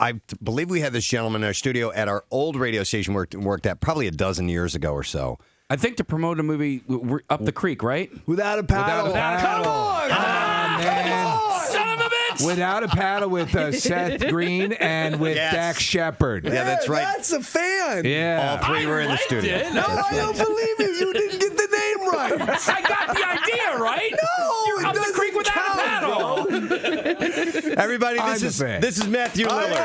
I believe we had this gentleman in our studio at our old radio station worked at probably a dozen years ago or so. I think to promote a movie, we're Up the Creek, right? Without a paddle. Come on! man. Son of a bitch! Without a Paddle with Seth Green and with Dax Shepard. Yeah, that's right. That's a fan. Yeah. All three were in the studio. No, I don't believe you. You didn't get the name right. I got the idea right. No, You're it Up the doesn't Creek without count, a paddle. Everybody, this is Matthew Lillard.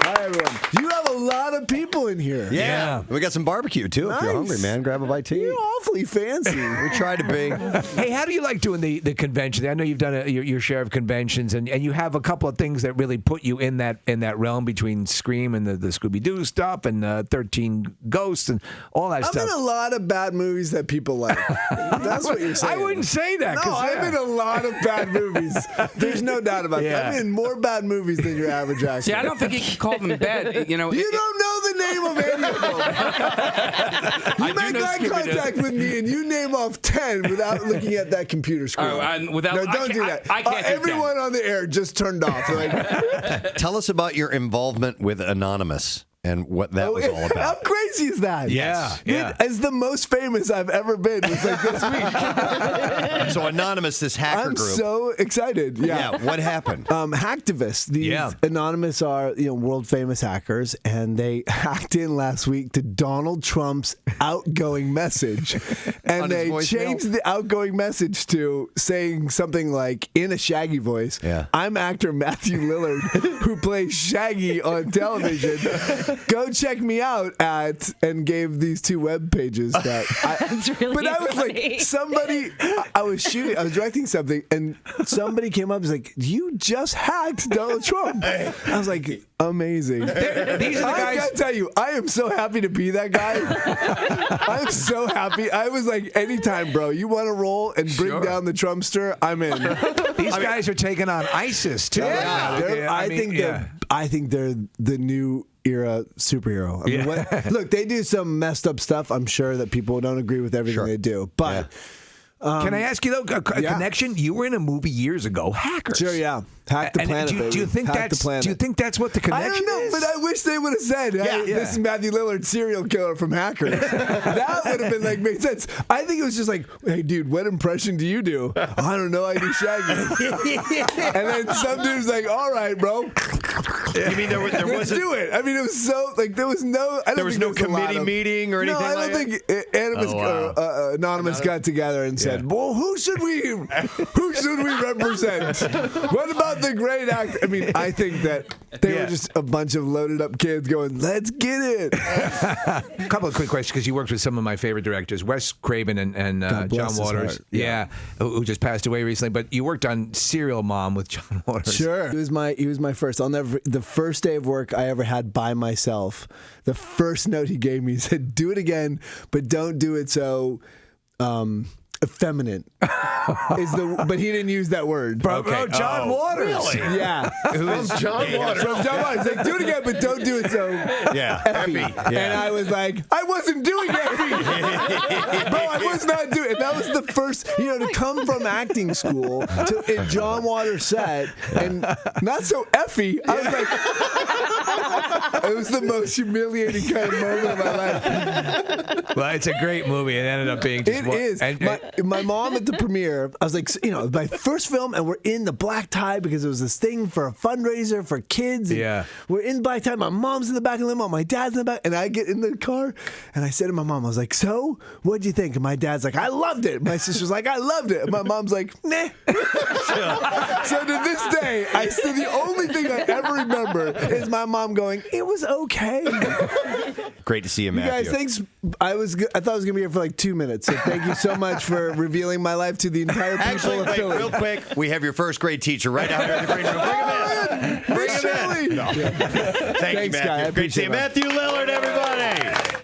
Hi, everyone. You have a lot of people in here. Yeah. We got some barbecue, too, if you're hungry, man. Grab a bite to eat. You're awfully fancy. We try to be. Hey, how do you like doing the convention? I know you've done your share of conventions, and you have a couple of things that really put you in that realm between Scream and the Scooby-Doo stuff and 13 Ghosts and all that stuff. I'm in a lot of bad movies that people like. That's what you're saying. I wouldn't say that. No, I'm in a lot of bad movies. There's no doubt about that. I'm in more bad movies than your average actor. See, I don't think you can call them bad. You don't know the name of any of them. You make eye contact with me and you name off 10 without looking at that computer screen. No, don't do that. I can't do everyone 10. on the air just turned off. Tell us about your involvement with Anonymous and what that was all about. How crazy is that? Yes. Yeah. It's the most famous I've ever been. It's like this week. So Anonymous, this hacker group. I'm so excited. Yeah. What happened? Hacktivists. These Anonymous are world famous hackers, and they hacked in last week to Donald Trump's outgoing message, and they changed the outgoing message to saying something like in a Shaggy voice. I'm actor Matthew Lillard, who plays Shaggy on television. Go check me out at, and gave these 2 web pages that That's really but I was funny. like, somebody, I was directing something, and somebody came up and was like, you just hacked Donald Trump. I was like, amazing. These are the guys. I gotta tell you, I am so happy to be that guy. I'm so happy. I was like, anytime, bro, you want to roll and bring down the Trumpster, I'm in. These guys are taking on ISIS too. I think they're the new era superhero. I mean, look, they do some messed up stuff. I'm sure that people don't agree with everything they do, but. Can I ask you though a connection? You were in a movie years ago, Hackers. Sure, yeah. Hack the planet. Do you think that's what the connection I don't know, is? but I wish they would have said, this is Matthew Lillard, serial killer from Hackers. That would have been made sense. I think it was just like, hey, dude, what impression do you do? I don't know, I do Shaggy. And then some dude's like, all right, bro. You mean there wasn't? Let's do it. I mean, it was so there was no. I don't there was no committee meeting or anything. No, I don't think Anonymous got together and said, "Well, who should we represent? What about the great actor?" I mean, I think that they were just a bunch of loaded up kids going, "Let's get it." A couple of quick questions because you worked with some of my favorite directors, Wes Craven and John Waters. Who just passed away recently. But you worked on Serial Mom with John Waters. Sure, he was my first. I'll never. The first day of work I ever had by myself, the first note he gave me said, "Do it again, but don't do it so effeminate." But he didn't use that word. John Waters. Really? Yeah. Who's John Waters? From John Waters. Like, do it again, but don't do it so effy. And I was like, I wasn't doing effy. Bro, I was not doing it. That was the first, to come from acting school to in John Waters' set and not so effy. I was like, it was the most humiliating kind of moment of my life. Well, it's a great movie. It ended up being just my mom at the premiere, I was like, my first film, and we're in the black tie because it was this thing for a fundraiser for kids. We're in black tie. My mom's in the back of the limo. My dad's in the back. And I get in the car, and I said to my mom, I was like, so, what'd you think? And my dad's like, I loved it. My sister's like, I loved it. And my mom's like, nah. So to this day, the only thing I ever remember is my mom going, it was okay. Great to see you, Matthew. You guys, thanks. I thought I was going to be here for like 2 minutes. So thank you so much for revealing my life to the entire people of Philly. Real quick, we have your first grade teacher right out here in the green room. Bring him in. Thank you, Matthew. Guy, Great to see you. Matthew Lillard, everybody.